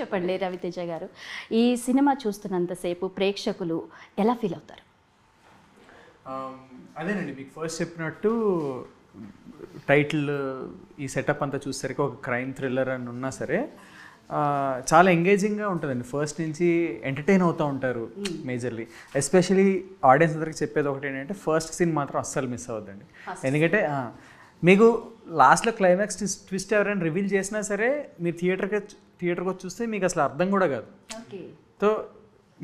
చెప్పండి రవితేజ గారు, ఈ సినిమా చూస్తున్నంతసేపు ప్రేక్షకులు ఎలా ఫీల్ అవుతారు? అదేనండి మీకు ఫస్ట్ చెప్పినట్టు టైటిల్ ఈ సెటప్ అంతా చూసేసరికి ఒక క్రైమ్ థ్రిల్లర్ అని ఉన్నా సరే చాలా ఎంగేజింగ్గా ఉంటుందండి. ఫస్ట్ నుంచి ఎంటర్టైన్ అవుతూ ఉంటారు మేజర్లీ. ఎస్పెషలీ ఆడియన్స్ అందరికి చెప్పేది ఒకటి ఏంటంటే ఫస్ట్ సీన్ మాత్రం అస్సలు మిస్ అవ్వద్దండి. ఎందుకంటే మీకు లాస్ట్లో క్లైమాక్స్ ట్విస్ట్ ఎవరైనా రివీల్ చేసినా సరే మీరు థియేటర్కి వచ్చి చూస్తే మీకు అసలు అర్థం కూడా కాదు. సో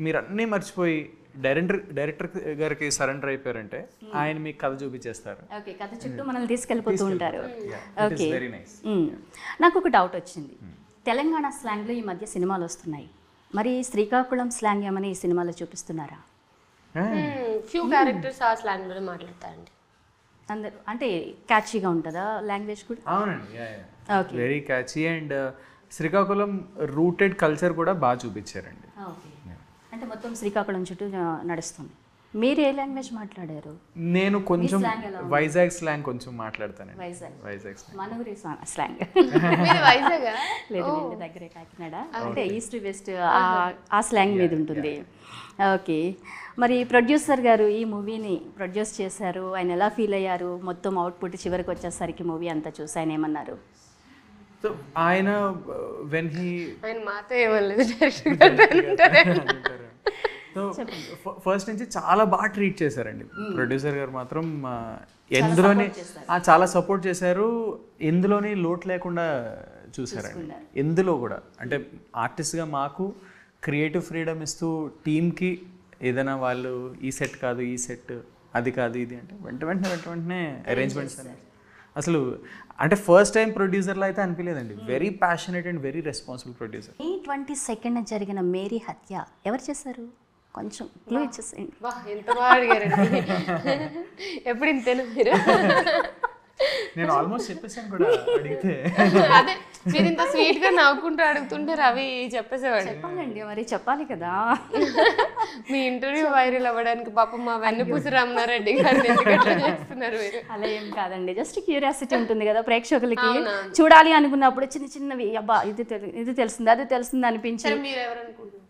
మీరు అన్నీ మర్చిపోయి డైరెక్టర్ గారికి సరెండర్ అయిపోయారంటే ఆయన మీకు కథ చూపించేస్తారు. ఓకే, కథ చుట్టూ మనల్ని తీసుకెళ్ళిపోతూ ఉంటారు. ఓకే, నాకు ఒక డౌట్ వచ్చింది. తెలంగాణ స్లాంగ్లో ఈ మధ్య సినిమాలు వస్తున్నాయి, మరి శ్రీకాకుళం స్లాంగ్ ఏమని ఈ సినిమాలో చూపిస్తున్నారా? ఫ్యూ క్యారెక్టర్స్ ఆ స్లాంగ్లో మాట్లాడతారండి అందరూ. అంటే క్యాచీగా ఉంటుందా లాంగ్వేజ్ కూడా? అవునండి, very catchy. And Srikakulam rooted culture కూడా బాగా చూపించారండి. అంటే మొత్తం శ్రీకాకుళం చుట్టూ నడుస్తుంది. మీరు ఏ లాంగ్వేజ్ మాట్లాడారు? నేను కొంచెం వైజాగ్ స్లాంగ్ కొంచెం మాట్లాడతానండి. వైజాగ్ మనగురి స్లాంగ్ లేదు, దగ్గరే కాకినాడ, అంటే ఈస్ట్ వెస్ట్ ఆ స్లాంగ్ మీద ఉంటుంది. ఓకే, మరి ప్రొడ్యూసర్ గారు ఈ మూవీని ప్రొడ్యూస్ చేశారు, ఆయన ఎలా ఫీల్ అయ్యారు? మొత్తం అవుట్పుట్ చివరికి వచ్చేసరికి మూవీ అంతా చూసి ఆయన ఏమన్నారు? సో ఆయన మాతో ఏమనలేదు, సో ఫస్ట్ నుంచి చాలా బాగా ట్రీట్ చేశారండి ప్రొడ్యూసర్ గారు మాత్రం. ఎందులోని చాలా సపోర్ట్ చేశారు, ఎందులోని లోటు లేకుండా చూసారండి. ఎందులో కూడా అంటే ఆర్టిస్ట్గా మాకు క్రియేటివ్ ఫ్రీడమ్ ఇస్తూ టీమ్కి ఏదైనా వాళ్ళు ఈ సెట్ కాదు, ఈ సెట్ అది కాదు, ఇది అంటే వెంటనే అరేంజ్మెంట్స్ అనేవి అసలు అంటే ఫస్ట్ టైం ప్రొడ్యూసర్లో అయితే అనిపించలేదండి. Very passionate and very responsible producer. May 22nd జరిగిన మేరీ హత్య ఎవరు చేశారు? కొంచెం క్లూ ఇచ్చేసేయండి. ఎంత బాగా అడిగారండి. ఎప్పుడు ఇంతేనా మీరు? నేను ఆల్మోస్ట్ చెప్పేసాను కూడా అడిగితే. అదే మీరు ఇంత స్వీట్ గా నవ్వుకుంటూ అడుగుతుంటే రవి చెప్పేసేవాడు. చెప్పాలండి, మరి చెప్పాలి కదా. మీ ఇంటర్వ్యూ వైరల్ అవ్వడానికి పాపం మా వెన్నపూసి రామనారెడ్డి గారిని ఎందుకు చేస్తున్నారు మీరు? అలా ఏం కాదండి, జస్ట్ క్యూరియాసిటీ ఉంటుంది కదా ప్రేక్షకులకి. చూడాలి అనుకున్నప్పుడు చిన్నవి అబ్బా ఇది తెలిసింది అది తెలిసింది అనిపించారు. మీరు ఎవరు అనుకుంటున్నారు?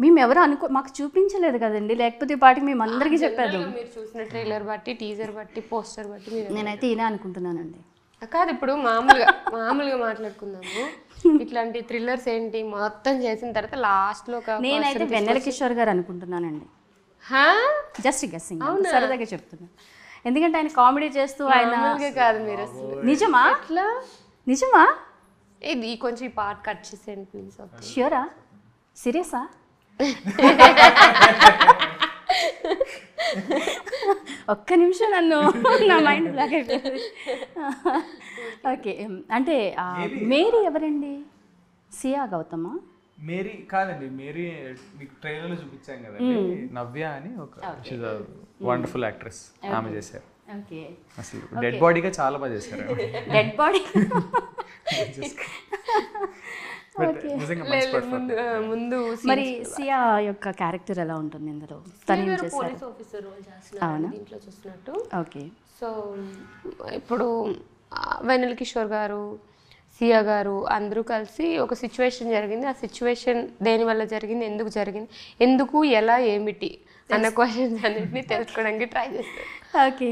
మేము ఎవరు మాకు చూపించలేదు కదండి, లేకపోతే ఈ పాటికి మేము అందరికీ చెప్పారు. మీరు చూసిన ట్రైలర్ బట్టి, టీజర్ బట్టి, పోస్టర్ బట్టి నేనైతే ఈయన అనుకుంటున్నానండి. కాదు, ఇప్పుడు మామూలుగా మాట్లాడుకుందాము. ఇట్లాంటి థ్రిల్లర్స్ ఏంటి మొత్తం చేసిన తర్వాత లాస్ట్ లో నేనైతే వెన్నెల కిషోర్ గారు అనుకుంటున్నానండి. జస్ట్ గెస్సింగ్, సరదాగా చెప్తున్నాను. ఎందుకంటే ఆయన కామెడీ చేస్తూ ఆయన కాదు మీరు నిజమా నిజమా ఇది కొంచెం ఈ పార్ట్ కట్ చేసేయండి ప్లీజ్. ష్యూరా? సీరియసా? ఒక్క నిమిషం నన్ను నా మైండ్ బ్లాక్ అయిపోయింది. ఓకే, అంటే మేరీ ఎవరండి? సియా గౌతమా? మేరీ కాదండి, మేరీ మీకు ట్రైలర్లో చూపించాం కదండి. నవ్య అని ఒక వండర్ఫుల్ యాక్ట్రెస్, ఆమె చేశారు. ఓకే, అసలు డెడ్ బాడీగా చాలా బాగా చేశారు. Dead body. ముందు మరి సియా యొక్క క్యారెక్టర్ ఎలా ఉంటుంది ఇందులో? పోలీస్ ఆఫీసర్ రోల్ చేస్తున్నారు దీంట్లో చూసినట్టు. ఓకే, సో ఇప్పుడు వెన్నెల కిషోర్ గారు, సియా గారు అందరూ కలిసి ఒక సిచ్యువేషన్ జరిగింది. ఆ సిచ్యువేషన్ దేనివల్ల జరిగింది, ఎందుకు జరిగింది, ఎందుకు, ఎలా, ఏమిటి అన్న క్వశ్చన్స్ అన్నిటిని తెలుసుకోవడానికి ట్రై చేస్తారు. ఓకే.